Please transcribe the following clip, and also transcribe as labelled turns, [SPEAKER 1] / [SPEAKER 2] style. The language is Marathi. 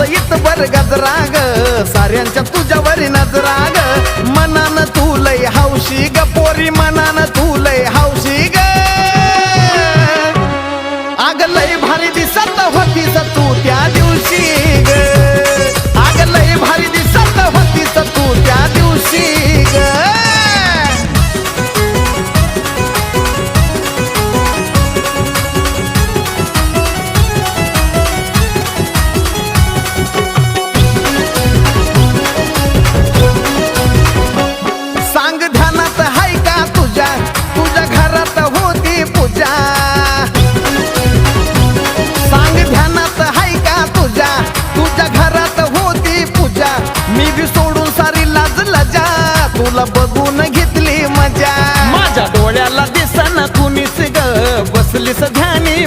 [SPEAKER 1] गावात इतभर गजरा ग साऱ्यांच्या तुझ्यावर नजरा ग मनान तू लय हौशी ग पोरी मनान तू लय हौशी ग आग लय भारी दिसत होतीस तू त्या दिवशी ग आग लय भारी दिसत होतीस तू त्या दिवशी ग सांग ध्यानात हाय का तुझ्या तुझ्या घरात होती पूजा सांग ध्यानात हाय का तुझ्या तुझ्या घरात होती पूजा मी बी सोडून सारी लाज लजा तुला बघून घेतली मजा माझ्या डोळ्याला दिसना कुणीच ग बसलीस ध्यानी